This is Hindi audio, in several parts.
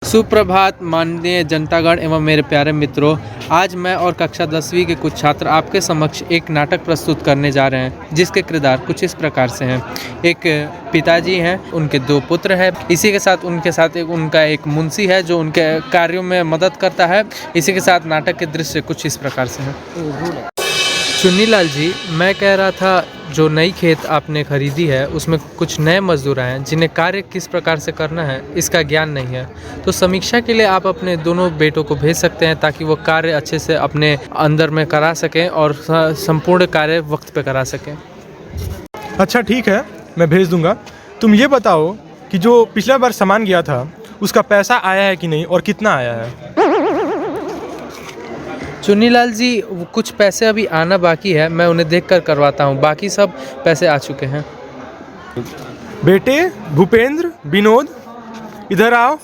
सुप्रभात माननीय जनतागण एवं मेरे प्यारे मित्रों। आज मैं और कक्षा 10वीं के कुछ छात्र आपके समक्ष एक नाटक प्रस्तुत करने जा रहे हैं, जिसके किरदार कुछ इस प्रकार से हैं। एक पिताजी हैं, उनके दो पुत्र हैं। इसी के साथ उनका एक मुंशी है जो उनके कार्यों में मदद करता है। इसी के साथ नाटक के दृश्य कुछ इस प्रकार से हैं। चुन्नीलाल जी, मैं कह रहा था जो नई खेत आपने खरीदी है उसमें कुछ नए मजदूर आए हैं जिन्हें कार्य किस प्रकार से करना है इसका ज्ञान नहीं है। तो समीक्षा के लिए आप अपने दोनों बेटों को भेज सकते हैं ताकि वो कार्य अच्छे से अपने अंदर में करा सकें और संपूर्ण कार्य वक्त पे करा सकें। अच्छा ठीक है, मैं भेज दूंगा। तुम ये बताओ कि जो पिछला बार सामान गया था उसका पैसा आया है कि नहीं और कितना आया है? चुन्नीलाल जी, कुछ पैसे अभी आना बाकी है, मैं उन्हें देखकर करवाता हूँ। बाकी सब पैसे आ चुके हैं। बेटे भूपेंद्र, विनोद, इधर आओ।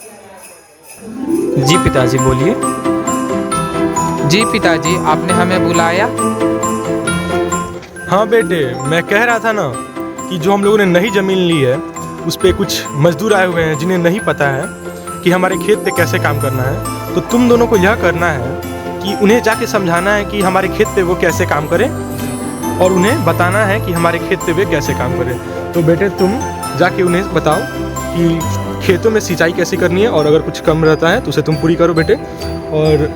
जी पिताजी, बोलिए। जी पिताजी, आपने हमें बुलाया? हाँ बेटे, मैं कह रहा था ना कि जो हम लोगों ने नई ज़मीन ली है उस पे कुछ मजदूर आए हुए हैं जिन्हें नहीं पता है कि हमारे खेत पे कैसे काम करना है। तो तुम दोनों को यह करना है कि उन्हें जाके समझाना है कि हमारे खेत पे वो कैसे काम करें और उन्हें बताना है कि हमारे खेत पे वे कैसे काम करें। तो बेटे तुम जाके उन्हें बताओ कि खेतों में सिंचाई कैसे करनी है और अगर कुछ कम रहता है तो उसे तुम पूरी करो बेटे। और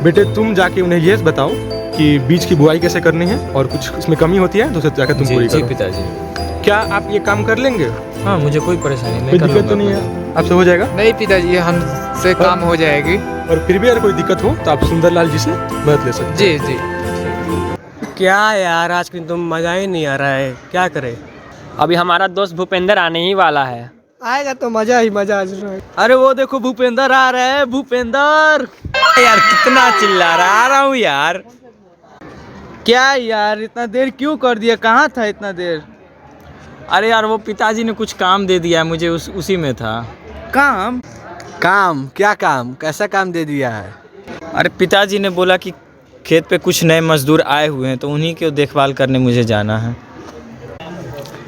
बेटे तुम जाके उन्हें ये बताओ कि बीज की बुआई कैसे करनी है और कुछ इसमें कमी होती है तो उसे जाकर तुम पूरी करो। जी पिताजी। क्या आप ये काम कर लेंगे? हाँ, मुझे कोई परेशानी नहीं, कोई दिक्कत तो नहीं है? आपसे हो जाएगा? नहीं पिताजी, हमसे काम हो जाएगी। और फिर भी अगर कोई दिक्कत हो तो आप सुंदरलाल जी से मदद ले सकते हैं। जी जी। क्या यार, आज की तो मज़ा ही नहीं आ रहा है, क्या करें? अभी हमारा दोस्त भूपेंद्र आने ही वाला है। आएगा तो मज़ा ही मज़ा आ रहा है। अरे वो देखो भूपेंद्र आ रहे हैं। भूपेंद्र यार कितना चिल्ला रहा, आ रहा हूँ यार। क्या यार, इतना देर क्यों कर दिया? कहाँ था इतना देर? अरे यार, वो पिताजी ने कुछ काम दे दिया है मुझे, उसी में था। काम? क्या काम? कैसा काम दे दिया है? अरे पिताजी ने बोला कि खेत पे कुछ नए मजदूर आए हुए हैं तो उन्हीं की देखभाल करने मुझे जाना है।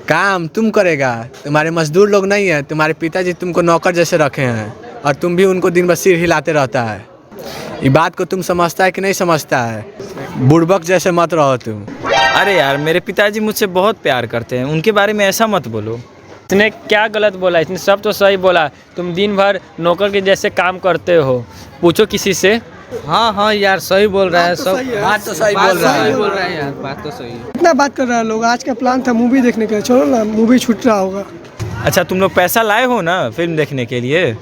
काम तुम करेगा? तुम्हारे मजदूर लोग नहीं है, तुम्हारे पिताजी तुमको नौकर जैसे रखे हैं और तुम भी उनको दिन भर सिर हिलाते रहता है। ये बात को तुम समझता है कि नहीं समझता है? बुड़बक जैसे मत रहो तुम। अरे यार, मेरे पिताजी मुझसे बहुत प्यार करते हैं, उनके बारे में ऐसा मत बोलो। इसने क्या गलत बोला? इसने सब तो सही बोला। तुम दिन भर नौकर के जैसे काम करते हो, पूछो किसी से। हाँ यार, सही बोल रहा है। सब बात तो सही बोल रहा है यार, बात तो सही है। इतना बात कर रहा है लोग। आज का प्लान था मूवी देखने का, चलो ना, मूवी छूट रहा होगा। अच्छा, तुम लोग पैसा लाए हो ना फिल्म देखने के लिए?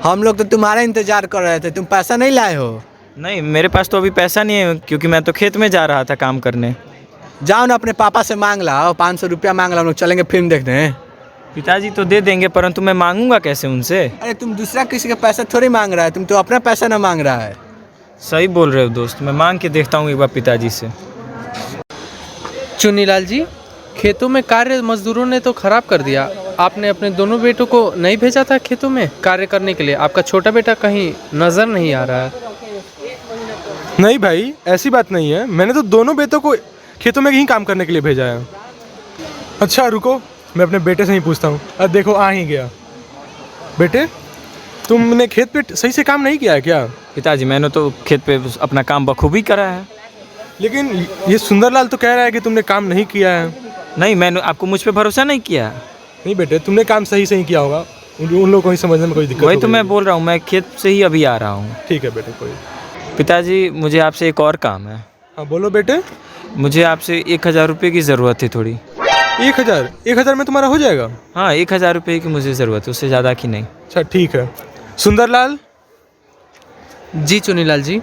हम लोग तो तुम्हारा इंतजार कर रहे थे, तुम पैसा नहीं लाए हो। नहीं, मेरे पास तो अभी पैसा नहीं है क्योंकि मैं तो खेत में जा रहा था काम करने। जाओ ना अपने पापा से मांग लाओ, 500 रुपया मांग लाओ, हम लोग चलेंगे फिल्म देखने। पिताजी तो दे देंगे, परंतु मैं मांगूंगा कैसे उनसे? अरे तुम दूसरा किसी का पैसा थोड़ी मांग रहा है, तुम तो अपना पैसा ना मांग रहा है। सही बोल रहे हो दोस्त, मैं मांग के देखता हूँ एक बार पिताजी से। चुन्नीलाल जी, खेतों में कार्य मजदूरों ने तो खराब कर दिया। आपने अपने दोनों बेटों को नहीं भेजा था खेतों में कार्य करने के लिए? आपका छोटा बेटा कहीं नजर नहीं आ रहा है। नहीं भाई, ऐसी बात नहीं है। मैंने तो दोनों बेटों को खेतों में ही काम करने के लिए भेजा है। अच्छा रुको, मैं अपने बेटे से ही पूछता हूँ। अब देखो आ ही गया। बेटे, तुमने खेत पे सही से काम नहीं किया है क्या? पिताजी, मैंने तो खेत पे अपना काम बखूबी करा है। लेकिन ये सुंदरलाल तो कह रहा है कि तुमने काम नहीं किया है। नहीं, मैंने आपको मुझ पे भरोसा नहीं किया। नहीं बेटे, तुमने काम सही से ही किया होगा। उन लोगों को ही समझने में कोई दिक्कत वही तो मैं बोल रहा हूँ, मैं खेत से ही अभी आ रहा हूँ। ठीक है बेटे, कोई। पिताजी, मुझे आपसे एक और काम है। हाँ बोलो बेटे। मुझे आपसे 1000 रुपये की ज़रूरत है थोड़ी। 1000 में तुम्हारा हो जाएगा? हाँ, 1000 रुपये की मुझे ज़रूरत है, उससे ज़्यादा की नहीं। अच्छा ठीक है। सुंदरलाल। जी चुन्नीलाल जी।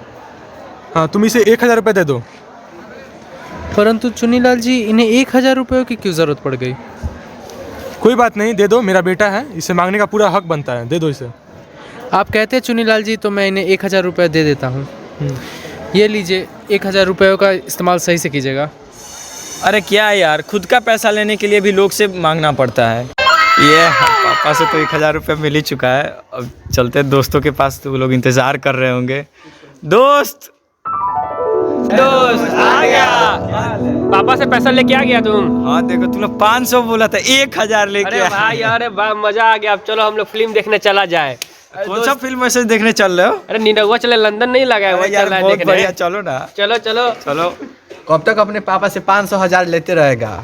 हाँ, तुम इसे 1000 रुपये दे दो। परंतु चुन्नीलाल जी, इन्हें 1000 रुपयों की क्यों जरूरत पड़ गई? कोई बात नहीं, दे दो, मेरा बेटा है, इसे मांगने का पूरा हक बनता है, दे दो इसे। आप कहते हैं चुन्नीलाल जी तो मैं इन्हें 1000 रुपये दे देता हूँ। ये लीजिए, 1000 रुपयों का इस्तेमाल सही से कीजिएगा। अरे क्या यार, खुद का पैसा लेने के लिए भी लोग से मांगना पड़ता है। ये पापा से तो 1000 रुपये मिल ही चुका है। अब चलते दोस्तों के पास, तो वो लोग इंतज़ार कर रहे होंगे। दोस्त आ गया। पापा से पैसा लेके आ गया तुम? हाँ देखो, तुमने 500 बोला था, 1000 लेके अरे भाई, अरे मजा आ गया। अब चलो हम लोग फिल्म देखने चला जाए। कौन सा फिल्म मैसेज देखने चल रहे हो? अरे निरहुआ चले लंदन नहीं लगा है, अरे वही यार चल रहा है बहुत देखने। बढ़िया, चलो ना। चलो चलो चलो। कब तक अपने पापा से 500,000 लेते रहेगा?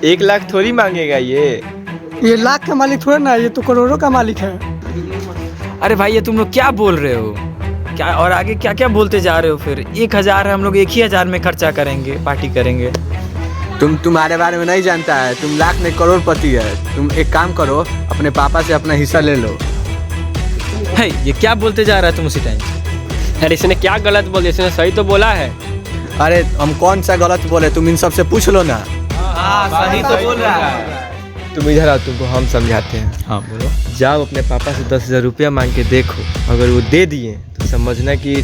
1 लाख थोड़ी मांगेगा ये लाख का मालिक थोड़ा ना, ये तो करोड़ों का मालिक है। अरे भाई ये तुम लोग क्या बोल रहे हो? क्या और आगे क्या क्या बोलते जा रहे हो? फिर 1,000 है, हम लोग 1 ही 1,000 में खर्चा करेंगे, पार्टी करेंगे। तुम्हारे बारे में नहीं जानता है, तुम लाख नहीं करोड़पति है। तुम एक काम करो, अपने पापा से अपना हिस्सा ले लो। है ये क्या बोलते जा रहा है तुम उसी टाइम? अरे इसने क्या गलत बोल दिया, इसने सही तो बोला है। अरे हम कौन सा गलत बोले, तुम इन सबसे पूछ लो ना। सही तो बोल रहा है। तुम इधर आओ, तुमको हम समझाते हैं। हाँ बोलो। जाओ अपने पापा से 10,000 रुपया मांग के देखो, अगर वो दे दिए तो समझना कि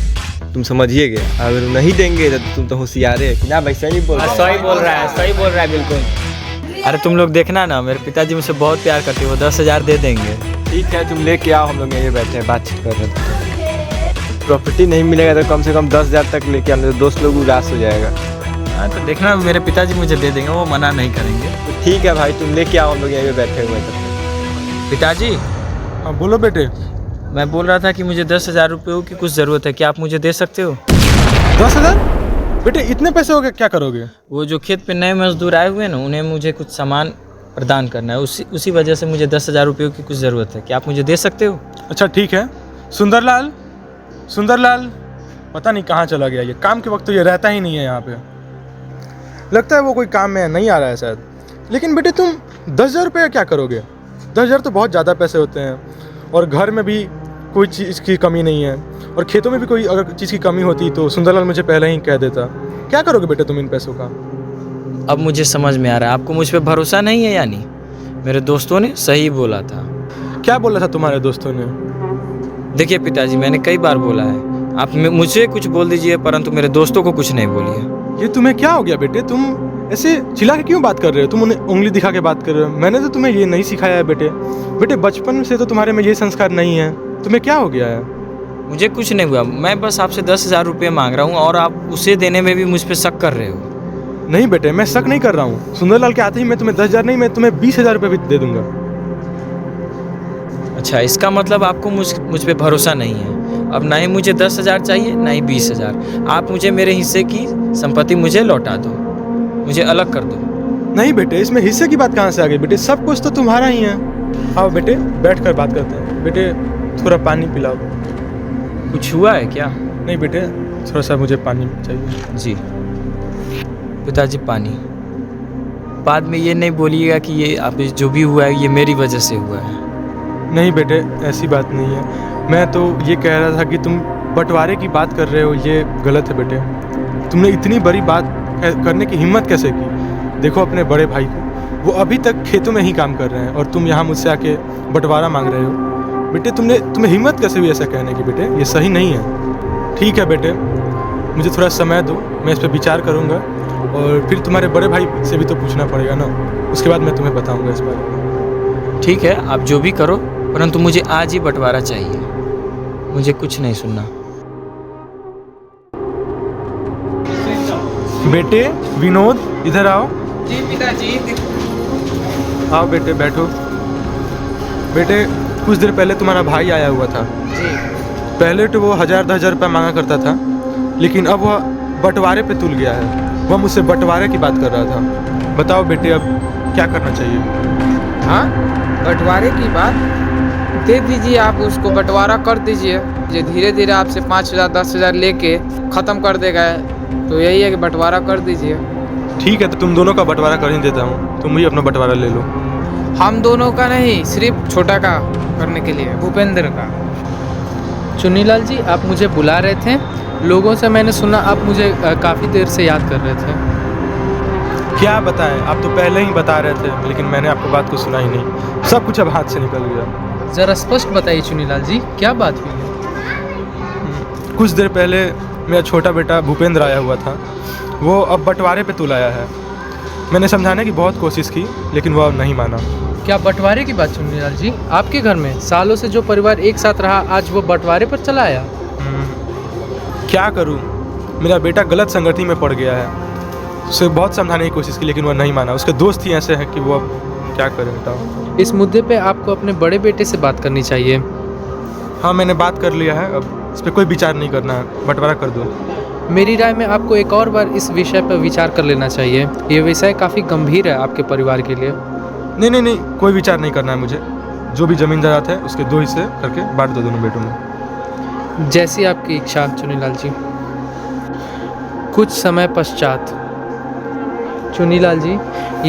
तुम समझिए गया, अगर वो नहीं देंगे तो तुम तो होशियार है कि ना भाई। सही बोल रहा है। सही बोल रहा है, सही बोल रहा है बिल्कुल। अरे तुम लोग देखना ना, मेरे पिताजी मुझसे बहुत प्यार करते हैं, वो 10,000 दे देंगे। ठीक है, तुम लेके आओ, हम लोग यहीं बैठे हैं बातचीत कर रहे थे। प्रॉपर्टी नहीं मिलेगा तो कम से कम 10,000 तक लेके आने, तो दोस्त लोग उदास हो जाएगा। हाँ तो देखना, मेरे पिताजी मुझे दे देंगे, वो मना नहीं करेंगे। तो ठीक है भाई, तुम लेके आओ, हम लोग यहीं पे बैठे हुए हैं। पिताजी हाँ बोलो बेटे। मैं बोल रहा था कि मुझे 10,000 रुपये की कुछ ज़रूरत है, क्या आप मुझे दे सकते हो? 10,000? बेटे इतने पैसे हो गए, क्या करोगे? वो जो खेत पे नए मजदूर आए हुए हैं ना, उन्हें मुझे कुछ सामान प्रदान करना है, उसी वजह से मुझे 10,000 रुपये की कुछ ज़रूरत है, क्या आप मुझे दे सकते हो? अच्छा ठीक है। सुंदरलाल, सुंदरलाल पता नहीं कहाँ चला गया, ये काम के वक्त तो ये रहता ही नहीं है यहाँ पे। लगता है वो कोई काम में नहीं आ रहा है शायद। लेकिन बेटे तुम 10,000 रुपये क्या करोगे? 10,000 तो बहुत ज़्यादा पैसे होते हैं, और घर में भी कोई चीज़ की कमी नहीं है, और खेतों में भी कोई अगर चीज़ की कमी होती तो सुंदरलाल मुझे पहले ही कह देता। क्या करोगे बेटे तुम इन पैसों का? अब मुझे समझ में आ रहा है, आपको मुझ पर भरोसा नहीं है यानी। मेरे दोस्तों ने सही बोला था। क्या बोला था तुम्हारे दोस्तों ने? देखिए पिताजी, मैंने कई बार बोला है, आप मुझे कुछ बोल दीजिए परंतु मेरे दोस्तों को कुछ नहीं बोलिए। ये तुम्हें क्या हो गया बेटे? तुम ऐसे चिल्ला के क्यों बात कर रहे हो? तुम उन्हें उंगली दिखा के बात कर रहे हो। मैंने तो तुम्हें ये नहीं सिखाया है बेटे। बेटे बचपन से तो तुम्हारे में ये संस्कार नहीं है। तुम्हें क्या हो गया है? मुझे कुछ नहीं हुआ, मैं बस आपसे 10,000 रुपये मांग रहा हूँ और आप उसे देने में भी मुझ पर शक कर रहे हो। नहीं बेटे, मैं शक नहीं कर रहा हूँ। सुंदरलाल के आते ही मैं तुम्हें 10,000 नहीं, मैं तुम्हें 20,000 रुपये भी दे दूंगा। अच्छा, इसका मतलब आपको मुझ पे भरोसा नहीं है। अब ना ही मुझे 10,000 चाहिए, ना ही 20,000। आप मुझे मेरे हिस्से की संपत्ति मुझे लौटा दो, मुझे अलग कर दो। नहीं बेटे, इसमें हिस्से की बात कहाँ से आ गई? बेटे सब कुछ तो तुम्हारा ही है। आओ बेटे बैठ कर बात करते हैं। बेटे थोड़ा पानी पिलाओ। कुछ हुआ है क्या? नहीं बेटे, थोड़ा सा मुझे पानी चाहिए। जी पिताजी, पानी। बाद में ये नहीं बोलिएगा कि ये आप जो भी हुआ है ये मेरी वजह से हुआ है। नहीं बेटे, ऐसी बात नहीं है। मैं तो ये कह रहा था कि तुम बंटवारे की बात कर रहे हो, ये गलत है बेटे। तुमने इतनी बड़ी बात करने की हिम्मत कैसे की? देखो अपने बड़े भाई को, वो अभी तक खेतों में ही काम कर रहे हैं और तुम यहाँ मुझसे आके बंटवारा मांग रहे हो। बेटे तुम्हें हिम्मत कैसे हुई ऐसा कहने की? बेटे ये सही नहीं है। ठीक है बेटे, मुझे थोड़ा समय दो, मैं इस पर विचार करूँगा, और फिर तुम्हारे बड़े भाई से भी तो पूछना पड़ेगा ना, उसके बाद मैं तुम्हें बताऊँगा इस बारे में। ठीक है, आप जो भी करो, परंतु मुझे आज ही बंटवारा चाहिए, मुझे कुछ नहीं सुनना। बेटे विनोद, इधर आओ। जी पिताजी। आओ बेटे बैठो। बेटे कुछ देर पहले तुम्हारा भाई आया हुआ था। जी। पहले तो वो 1000-10,000 रुपये मांगा करता था, लेकिन अब वह बंटवारे पे तुल गया है। वह मुझसे बंटवारे की बात कर रहा था। बताओ बेटे अब क्या करना चाहिए? हाँ, बंटवारे की बात दे दीजिए, आप उसको बंटवारा कर दीजिए। जो धीरे धीरे आपसे 5,000 10,000 लेके ख़त्म कर देगा, तो यही है कि बंटवारा कर दीजिए। ठीक है, तो तुम दोनों का बंटवारा कर ही देता हूँ। तुम भी अपना बंटवारा ले लो। हम दोनों का नहीं, सिर्फ छोटा का करने के लिए, भूपेंद्र का। चुन्नीलाल जी, आप मुझे बुला रहे थे? लोगों से मैंने सुना आप मुझे काफ़ी देर से याद कर रहे थे। क्या बताएं, आप तो पहले ही बता रहे थे, लेकिन मैंने आपको बात को सुना ही नहीं। सब कुछ अब हाथ से निकल गया। ज़रा स्पष्ट बताइए चुन्नीलाल जी, क्या बात हुई है? कुछ देर पहले मेरा छोटा बेटा भूपेंद्र आया हुआ था। वो अब बंटवारे पे तुल आया है। मैंने समझाने की बहुत कोशिश की, लेकिन वो अब नहीं माना। क्या बंटवारे की बात चुन्नीलाल जी? आपके घर में सालों से जो परिवार एक साथ रहा, आज वो बंटवारे पर चला आया? क्या करूं, मेरा बेटा गलत संगति में पड़ गया है। उसे बहुत समझाने की कोशिश की, लेकिन वह नहीं माना। उसके दोस्त ही ऐसे हैं कि वो अब क्या करें बताओ। इस मुद्दे पे आपको अपने बड़े बेटे से बात करनी चाहिए। हाँ, मैंने बात कर लिया है, अब इस पर कोई विचार नहीं करना है, बंटवारा कर दो। मेरी राय में आपको एक और बार इस विषय पर विचार कर लेना चाहिए। ये विषय काफ़ी गंभीर है आपके परिवार के लिए। नहीं, कोई विचार नहीं करना है मुझे। जो भी ज़मीन जायदाद है उसके 2 हिस्से करके बांट दो दोनों बेटों में। जैसी आपकी इच्छा चुनीलाल जी। कुछ समय पश्चात। चुनीलाल जी,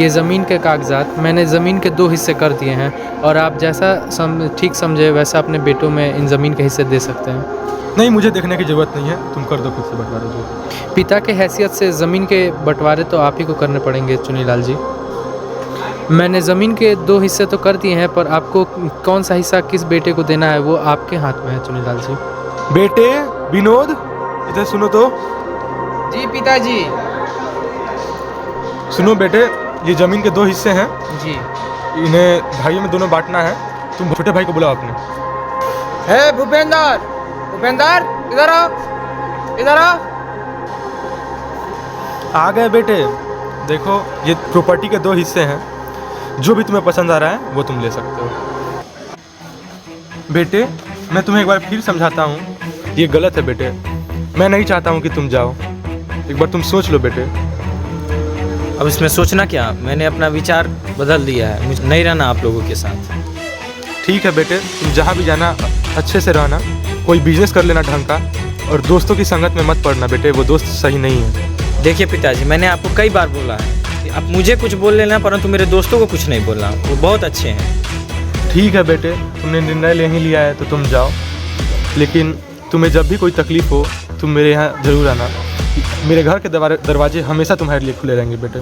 ये ज़मीन के कागजात मैंने ज़मीन के 2 हिस्से कर दिए हैं और आप जैसा ठीक समझे वैसा अपने बेटों में इन ज़मीन के हिस्से दे सकते हैं। नहीं, मुझे देखने की ज़रूरत नहीं है, तुम कर दो खुद से बंटवारा जो। पिता के हैसियत से ज़मीन के बंटवारे तो आप ही को करने पड़ेंगे चुनीलाल जी। मैंने ज़मीन के 2 हिस्से तो कर दिए हैं, पर आपको कौन सा हिस्सा किस बेटे को देना है वो आपके हाथ में है चुनीलाल जी। बेटे विनोद, इधर सुनो तो। जी पिताजी। सुनो बेटे, ये ज़मीन के 2 हिस्से हैं, जी। इन्हें भाइयों में दोनों बांटना है। तुम छोटे भाई को बुलाओ अपने। हे भूपेंद्र, इधर आओ, इधर आओ। आ गए बेटे। देखो, ये प्रॉपर्टी के 2 हिस्से हैं, जो भी तुम्हें पसंद आ रहा है वो तुम ले सकते हो। बेटे, मैं तुम्हें एक बार फिर समझाता हूँ, ये गलत है बेटे। मैं नहीं चाहता हूँ कि तुम जाओ, एक बार तुम सोच लो बेटे। अब इसमें सोचना क्या, मैंने अपना विचार बदल दिया है, मुझे नहीं रहना आप लोगों के साथ। ठीक है बेटे, तुम जहाँ भी जाना अच्छे से रहना, कोई बिजनेस कर लेना ढंग का, और दोस्तों की संगत में मत पड़ना बेटे, वो दोस्त सही नहीं है। देखिए पिताजी, मैंने आपको कई बार बोला है कि आप मुझे कुछ बोल लेना, परंतु मेरे दोस्तों को कुछ नहीं बोलना, वो बहुत अच्छे हैं। ठीक है बेटे, तुमने निर्णय ले ही लिया है तो तुम जाओ, लेकिन तुम्हें जब भी कोई तकलीफ हो तुम मेरे यहाँ ज़रूर आना। मेरे घर के दरवाजे हमेशा तुम्हारे लिए खुले रहेंगे बेटे।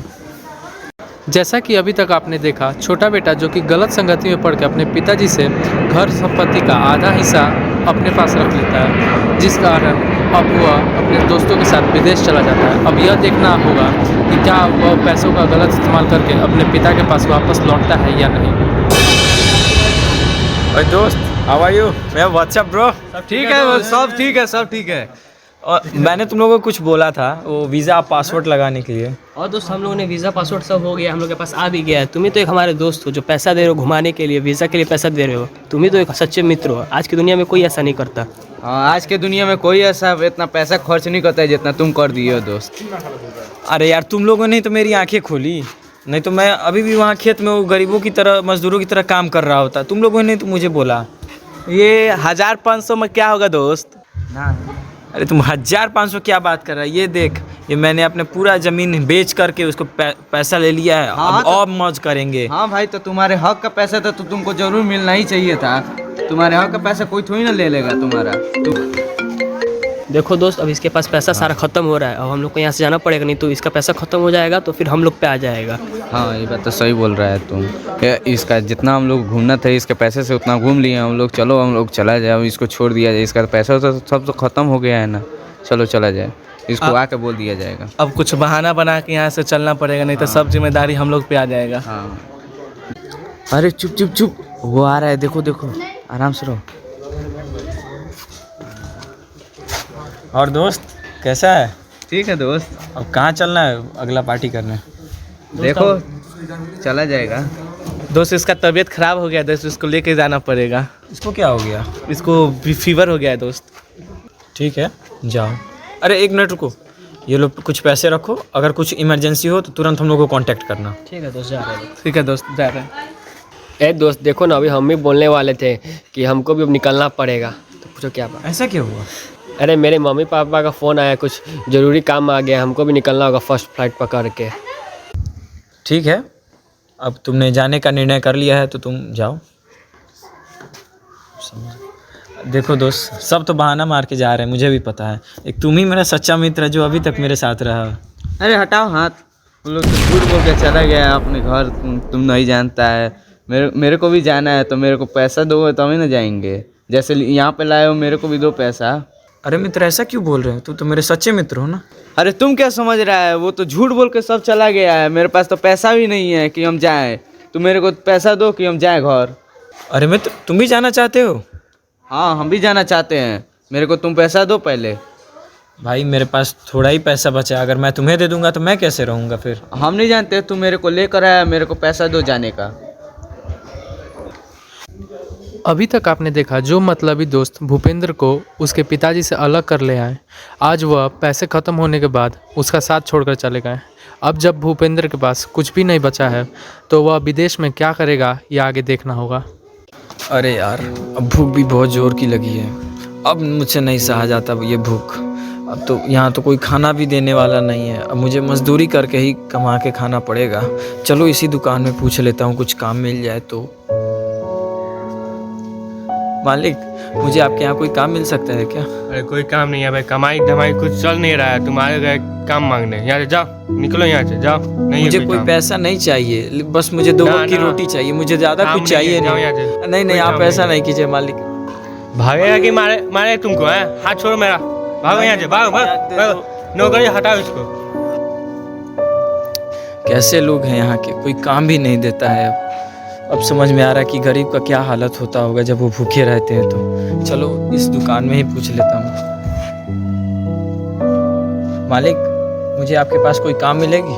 जैसा कि अभी तक आपने देखा, छोटा बेटा जो कि गलत संगति में पड़ के अपने पिताजी से घर संपत्ति का आधा हिस्सा अपने पास रख लेता है, जिस कारण अब वह अपने दोस्तों के साथ विदेश चला जाता है। अब यह देखना होगा कि क्या वह पैसों का गलत इस्तेमाल करके अपने पिता के पास वापस लौटता है या नहीं। और दोस्त, हाउ आर यू? मैं व्हाट्सअप ब्रो। ठीक है, सब ठीक है, सब ठीक है। और मैंने तुम लोगों को कुछ बोला था, वो वीज़ा पासपोर्ट लगाने के लिए। और दोस्त, हम लोगों ने वीज़ा पासपोर्ट सब हो गया, हम लोग के पास आ भी गया है। तुम ही तो एक हमारे दोस्त हो जो पैसा दे रहे हो घुमाने के लिए, वीज़ा के लिए पैसा दे रहे हो। तुम ही तो एक सच्चे मित्र हो। आज की दुनिया में कोई ऐसा नहीं करता। हाँ, आज के दुनिया में कोई ऐसा इतना पैसा खर्च नहीं करता है जितना तुम कर दिए हो दोस्त। अरे यार, तुम लोगों ने तो मेरी आंखें खोली, नहीं तो मैं अभी भी वहाँ खेत में वो गरीबों की तरह, मजदूरों की तरह काम कर रहा होता। तुम लोगों ने तो मुझे बोला। ये 1500 में क्या होगा दोस्त? अरे तुम 1500 क्या बात कर रहा है? ये देख, ये मैंने अपने पूरा ज़मीन बेच करके उसको पैसा ले लिया है। हाँ, अब और मौज करेंगे। हाँ भाई, तो तुम्हारे हक का पैसा था तो तुमको जरूर मिलना ही चाहिए था। तुम्हारे हक का पैसा कोई थोड़ी ना ले लेगा तुम्हारा। देखो दोस्त, अब इसके पास पैसा सारा खत्म हो रहा है। अब हम लोग को यहाँ से जाना पड़ेगा, नहीं तो इसका पैसा खत्म हो जाएगा तो फिर हम लोग पे आ जाएगा। हाँ, ये बात तो सही बोल रहा है तुम। इसका जितना हम लोग घूमना था इसके पैसे से उतना घूम लिए हम लोग। चलो हम लोग चला जाए, इसको छोड़ दिया जाए। इसका पैसा तो सब तो ख़त्म हो गया है ना। चलो चला जाए, इसको आके बोल दिया जाएगा। अब कुछ बहाना बना के यहाँ से चलना पड़ेगा, नहीं तो सब जिम्मेदारी हम लोग पे आ जाएगा। हाँ। अरे चुप चुप चुप, वो आ रहा है, देखो देखो, आराम से रहो। और दोस्त कैसा है? ठीक है दोस्त। अब कहाँ चलना है अगला पार्टी करने? देखो, चला जाएगा। दोस्त, इसका तबीयत खराब हो गया दोस्त, इसको लेके जाना पड़ेगा। इसको क्या हो गया? इसको फीवर हो गया है दोस्त। ठीक है, जाओ। अरे 1 मिनट रुको, ये लोग कुछ पैसे रखो, अगर कुछ इमरजेंसी हो तो तुरंत हम लोग को कांटेक्ट करना। ठीक है दोस्त, जा रहे हैं। ठीक है दोस्त, जा रहे हैं। ए दोस्त, देखो ना, अभी हम भी बोलने वाले थे कि हमको भी अब निकलना पड़ेगा। तो पूछो क्या बात? ऐसा क्यों हुआ? अरे मेरे मम्मी पापा का फ़ोन आया, कुछ ज़रूरी काम आ गया, हमको भी निकलना होगा फर्स्ट फ्लाइट पकड़ के। ठीक है, अब तुमने जाने का निर्णय कर लिया है तो तुम जाओ। देखो दोस्त, सब तो बहाना मार के जा रहे हैं, मुझे भी पता है। एक तुम ही मेरा सच्चा मित्र है जो अभी तक मेरे साथ रहा। अरे हटाओ हाथ, हम लोग तो झूठ बोल के चला गया अपने घर। तुम नहीं जानता है, मेरे को भी जाना है, तो मेरे को पैसा दो तभी ना जाएंगे। जैसे यहाँ पे लाए हो, मेरे को भी दो पैसा। अरे मित्र, ऐसा क्यों बोल रहे हो? तू तो मेरे सच्चे मित्र हो ना। अरे तुम क्या समझ रहा है, वो तो झूठ बोल के सब चला गया है। मेरे पास तो पैसा भी नहीं है कि हम जाएं। तुम मेरे को पैसा दो कि हम जाएं घर। अरे मित्र, तुम भी जाना चाहते हो? हाँ, हम भी जाना चाहते हैं। मेरे को तुम पैसा दो पहले। भाई मेरे पास थोड़ा ही पैसा बचा है, अगर मैं तुम्हें दे दूंगा तो मैं कैसे रहूँगा फिर? हम नहीं जानते, तुम मेरे को लेकर आया, मेरे को पैसा दो जाने का। अभी तक आपने देखा जो मतलबी दोस्त भूपेंद्र को उसके पिताजी से अलग कर ले आए, आज वह पैसे ख़त्म होने के बाद उसका साथ छोड़कर चले गए। अब जब भूपेंद्र के पास कुछ भी नहीं बचा है तो वह विदेश में क्या करेगा ये आगे देखना होगा। अरे यार, अब भूख भी बहुत ज़ोर की लगी है। अब मुझसे नहीं सहा जाता ये भूख। अब तो यहाँ तो कोई खाना भी देने वाला नहीं है। अब मुझे मजदूरी करके ही कमा के खाना पड़ेगा। चलो इसी दुकान में पूछ लेता हूँ, कुछ काम मिल जाए तो। मालिक, मुझे आपके यहाँ कोई काम मिल सकता है क्या? अरे कोई काम नहीं है भाई, कमाई धमाई कुछ चल नहीं रहा है, तुम्हारे गए काम मांगने। यहाँ से जाओ, निकलो यहाँ से जाओ। नहीं मुझे कोई पैसा नहीं चाहिए, बस मुझे 2 वक्त की रोटी चाहिए। मुझे ज़्यादा कुछ चाहिए नहीं। नहीं, आप ऐसा नहीं कीजिए मालिक। भागेगा कि मारे तुमको है? हाथ छोड़ो मेरा, भागो यहाँ से, भागो। नौकरी हटाओ इसको। कैसे लोग हैं यहाँ के, कोई काम भी नहीं देता है। अब समझ में आ रहा है कि गरीब का क्या हालत होता होगा जब वो भूखे रहते हैं। तो चलो इस दुकान में ही पूछ लेता हूँ। मालिक, मुझे आपके पास कोई काम मिलेगी?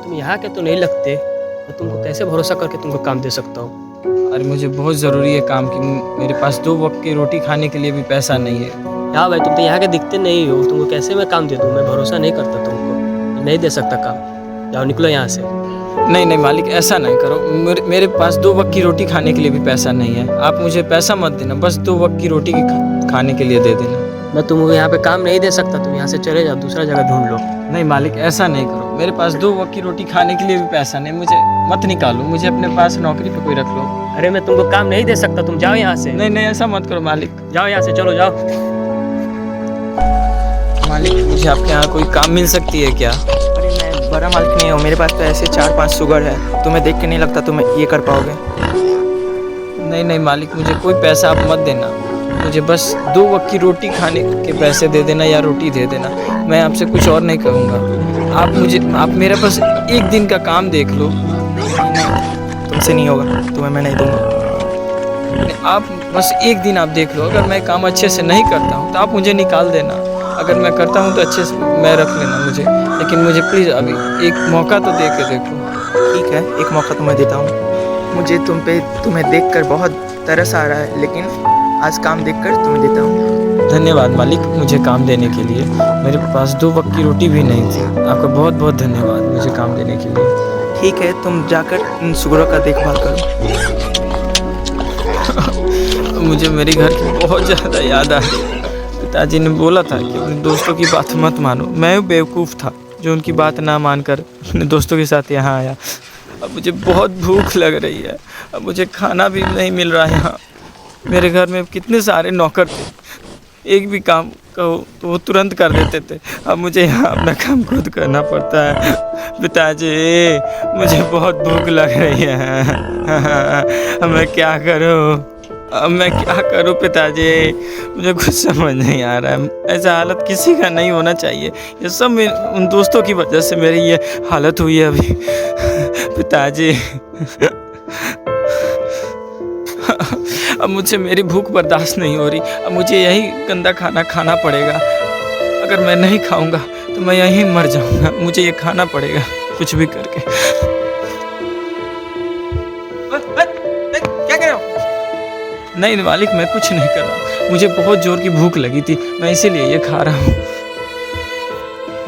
तुम यहाँ के तो नहीं लगते, मैं तुमको कैसे भरोसा करके तुमको काम दे सकता हूँ? अरे मुझे बहुत ज़रूरी है काम की। मेरे पास 2 वक्त की रोटी खाने के लिए भी पैसा नहीं है। क्या भाई, तुम तो यहाँ के दिखते नहीं हो, तुमको कैसे मैं काम दे दूँ? मैं भरोसा नहीं करता तुमको, नहीं दे सकता काम। जाओ निकलो यहाँ से। नहीं मालिक, ऐसा नहीं करो। मेरे पास 2 वक्त की रोटी खाने के लिए भी पैसा नहीं है। आप मुझे पैसा मत देना, बस 2 वक्त की रोटी खाने के लिए दे देना। मैं तुमको यहाँ पे काम नहीं दे सकता, तुम यहाँ से चले जाओ, दूसरा जगह ढूंढ लो। नहीं मालिक, ऐसा नहीं करो। मेरे पास 2 वक्त की रोटी खाने के लिए भी पैसा नहीं। मुझे मत निकालो, मुझे अपने पास नौकरी पे कोई रख लो। अरे मैं तुमको काम नहीं दे सकता, तुम जाओ यहाँ से। नहीं, ऐसा मत करो मालिक। जाओ यहाँ से, चलो जाओ। मालिक, मुझे आपके यहाँ कोई काम मिल सकती है क्या? अरे मैं बड़ा मालिक नहीं हूँ, मेरे पास तो ऐसे 4-5 शुगर है। तुम्हें देख के नहीं लगता तुम ये कर पाओगे। नहीं मालिक, मुझे कोई पैसा आप मत देना। मुझे बस 2 वक्त की रोटी खाने के पैसे दे देना या रोटी दे देना। मैं आपसे कुछ और नहीं कहूँगा। आप मेरे पास 1 दिन का काम देख लो। तुमसे नहीं होगा, तुम्हें मैं नहीं दूंगा। आप बस 1 दिन आप देख लो। अगर मैं काम अच्छे से नहीं करता हूँ तो आप मुझे निकाल देना। अगर मैं करता हूँ तो अच्छे से मैं रख लेना मुझे। लेकिन मुझे प्लीज़ अभी एक मौका तो दे के देखो। ठीक है, एक मौका तुम्हें देता हूँ। मुझे तुम्हें देखकर बहुत तरस आ रहा है, लेकिन आज काम देखकर तुम्हें देता हूँ। धन्यवाद मालिक, मुझे काम देने के लिए। मेरे पास 2 वक्त की रोटी भी नहीं थी। आपका बहुत बहुत धन्यवाद मुझे काम देने के लिए। ठीक है, तुम जाकर इन सुगरों का देखभाल करो। मुझे मेरे घर की बहुत ज़्यादा याद आ रही है। पिताजी ने बोला था कि अपने दोस्तों की बात मत मानो। मैं बेवकूफ़ था जो उनकी बात ना मानकर अपने दोस्तों के साथ यहाँ आया। अब मुझे बहुत भूख लग रही है। अब मुझे खाना भी नहीं मिल रहा है यहाँ। मेरे घर में कितने सारे नौकर थे, एक भी काम कहो तो वो तुरंत कर देते थे। अब मुझे यहाँ अपना काम खुद करना पड़ता है। पिताजी, मुझे बहुत भूख लग रही है। अब मैं क्या करूँ पिताजी? मुझे कुछ समझ नहीं आ रहा है। ऐसा हालत किसी का नहीं होना चाहिए। ये सब उन दोस्तों की वजह से मेरी ये हालत हुई है अभी। पिताजी, अब मुझसे मेरी भूख बर्दाश्त नहीं हो रही। अब मुझे यही गंदा खाना खाना पड़ेगा। अगर मैं नहीं खाऊंगा तो मैं यहीं मर जाऊंगा। मुझे ये खाना पड़ेगा कुछ भी करके। क्या कर रहे हो? नहीं मालिक, मैं कुछ नहीं कर रहा। मुझे बहुत जोर की भूख लगी थी, मैं इसीलिए ये खा रहा हूँ।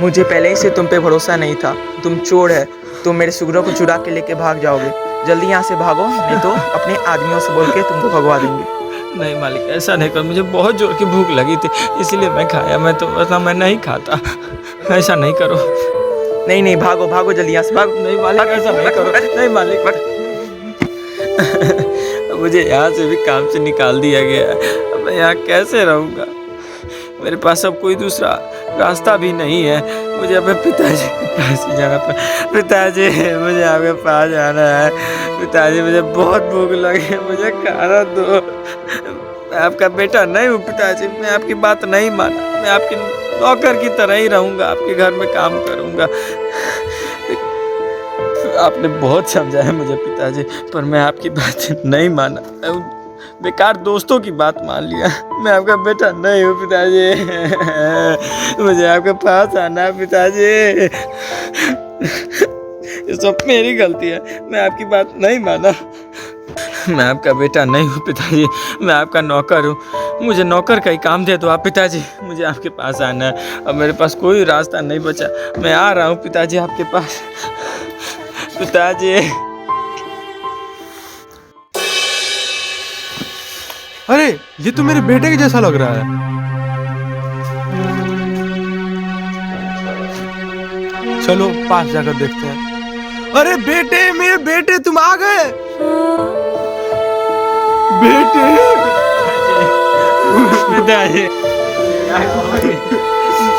मुझे पहले ही से तुम पे भरोसा नहीं था। तुम चोर है, तुम मेरे सुगरों को चुरा के लेके भाग जाओगे। जल्दी यहाँ से भागो, नहीं तो अपने आदमियों से बोल के तुमको भगवा देंगे। नहीं मालिक, ऐसा नहीं कर। मुझे बहुत जोर की भूख लगी थी इसीलिए मैं खाया। मैं तो वरना मैं नहीं खाता। ऐसा नहीं करो। नहीं, भागो जल्दी यहाँ से भागो। नहीं मालिक, ऐसा नहीं करो। नहीं मालिक, मुझे यहाँ से भी काम से निकाल दिया गया है। अब मैं यहाँ कैसे रहूँगा? मेरे पास अब कोई दूसरा रास्ता भी नहीं है। मुझे अपने पिताजी के पास ही जाना पड़ा। पिताजी, मुझे आपके पास जाना है। पिताजी, मुझे बहुत भूख लगी है, मुझे खाना दो। मैं आपका बेटा नहीं हूँ पिताजी, मैं आपकी बात नहीं माना। मैं आपके नौकर की तरह ही रहूँगा, आपके घर में काम करूँगा। आपने बहुत समझाया मुझे पिताजी, पर मैं आपकी बात नहीं माना। बेकार दोस्तों की बात मान लिया। मैं आपका बेटा नहीं हूँ पिताजी। मुझे आपके पास आना है पिताजी। ये सब मेरी गलती है, मैं आपकी बात नहीं माना। मैं आपका बेटा नहीं हूँ पिताजी, मैं आपका नौकर हूँ। मुझे नौकर का ही काम दे दो आप पिताजी, मुझे आपके पास आना है। अब मेरे पास कोई रास्ता नहीं बचा, मैं आ रहा हूँ पिताजी आपके पास। पिताजी अरे ये तो मेरे बेटे के जैसा लग रहा है। चलो पास जाकर देखते हैं। अरे बेटे, मेरे बेटे तुम आ गए। बेटे पिताजी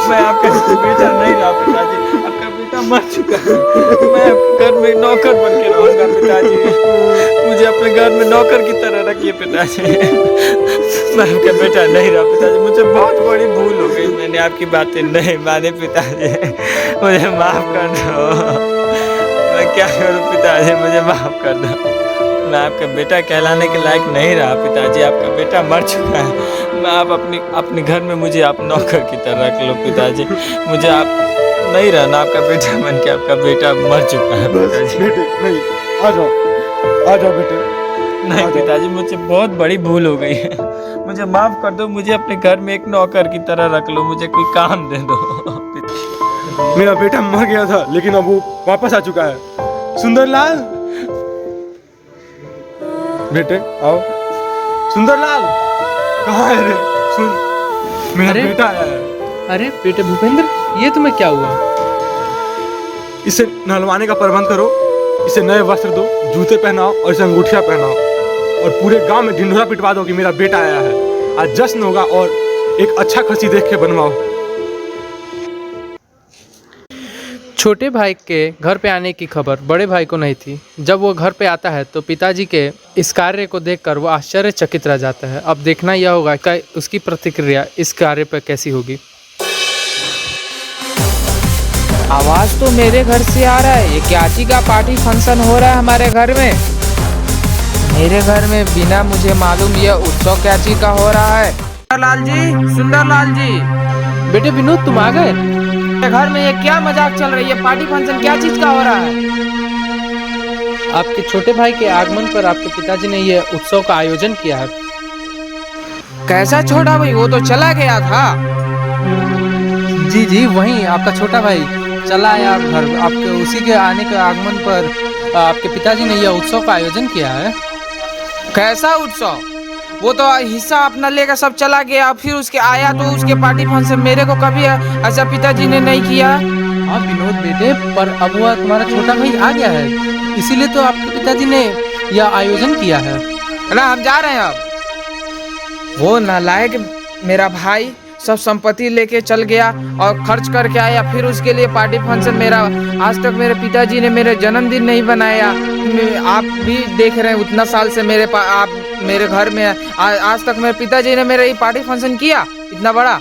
मैं आपका बेटा नहीं रहा पिताजी, आपका बेटा मर चुका है। मैं आपके घर में नौकर बन के रहूंगा पिताजी, मुझे अपने घर में नौकर की तरह रखिए पिताजी। मैं आपका बेटा नहीं रहा पिताजी, मुझे बहुत बड़ी भूल हो गई, मैंने आपकी बातें नहीं मानी पिताजी, मुझे माफ़ कर दो। मैं क्या करूं पिताजी, मुझे माफ़ कर दो। मैं आपका बेटा कहलाने के लायक नहीं रहा पिताजी, आपका बेटा मर चुका है। मैं आप अपने घर में मुझे आप नौकर की तरह रख लो पिताजी, मुझे आप नहीं रहना आपका बेटा बन के, आपका बेटा मर चुका है पिताजी। बेटे नहीं, आ जाओ बेटे। नहीं पिताजी, मुझसे बहुत बड़ी भूल हो गई है, मुझे माफ़ कर दो। मुझे अपने घर में एक नौकर की तरह रख लो, मुझे कोई काम दे दो। मेरा बेटा मर गया था लेकिन अब वो वापस आ चुका है। सुंदरलाल, बेटे आओ। सुंदरलाल कहाँ है रे? सुन, मेरा बेटा आया है। अरे बेटे भूपेंद्र, ये तुम्हें क्या हुआ? इसे नहलवाने का प्रबंध करो, इसे नए वस्त्र दो, जूते पहनाओ और इसे अंगूठियां पहनाओ, और पूरे गांव में ढिंढोरा पिटवा दो कि मेरा बेटा आया है। आज जश्न होगा और एक अच्छा खसी देख के बनवाओ। छोटे भाई के घर पे आने की खबर बड़े भाई को नहीं थी। जब वो घर पे आता है तो पिताजी के इस कार्य को देखकर वो आश्चर्यचकित रह जाता है। अब देखना यह होगा कि उसकी प्रतिक्रिया इस कार्य पर कैसी होगी। आवाज तो मेरे घर से आ रहा है, ये क्याची का पार्टी फंक्शन हो रहा है हमारे घर में। मेरे घर में बिना मुझे मालूम ये उत्सव क्याची का हो रहा है। सुंदरलाल जी, सुंदरलाल जी। बेटे विनोद, तुम आ गए? घर में ये क्या मजाक चल रही है? पार्टी फंक्शन क्या चीज का हो रहा है? आपके छोटे भाई के आगमन पर आपके पिताजी ने ये उत्सव का आयोजन किया है। कैसा छोटा भाई? वो तो चला गया था। जी जी, वही आपका छोटा भाई चला आया घर। आपके उसी के आने के आगमन पर आपके पिताजी ने यह उत्सव का आयोजन किया है। कैसा उत्सव? वो तो हिस्सा अपना लेकर सब चला गया, फिर उसके आया तो उसके पार्टी फंक्शन मेरे को कभी ऐसा पिताजी ने नहीं किया। हाँ विनोद बेटे, पर अब वह तुम्हारा छोटा भाई आ गया है, इसीलिए तो आपके पिताजी ने यह आयोजन किया है ना। हम जा रहे हैं अब। वो नालायक मेरा भाई सब संपत्ति लेके चल गया और खर्च करके आया, फिर उसके लिए पार्टी फंक्शन मेरा आज तक मेरे पिताजी ने मेरे जन्मदिन नहीं बनाया। आप भी देख रहे हैं उतना साल से आप मेरे घर में आज तक मेरे पिताजी ने मेरा ये पार्टी फंक्शन किया इतना बड़ा।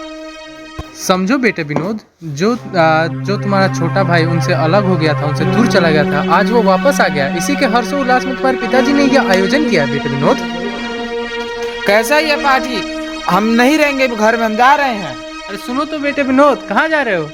समझो बेटे विनोद, जो तुम्हारा छोटा भाई उनसे अलग हो गया था, उनसे दूर चला गया था, आज वो वापस आ गया। इसी के हर्षोल्लास में तुम्हारे पिताजी ने यह आयोजन किया है बेटे विनोद। कैसा ये पार्टी? हम नहीं रहेंगे घर में, हम जा रहे हैं। अरे सुनो तो बेटे विनोद, कहाँ जा रहे हो?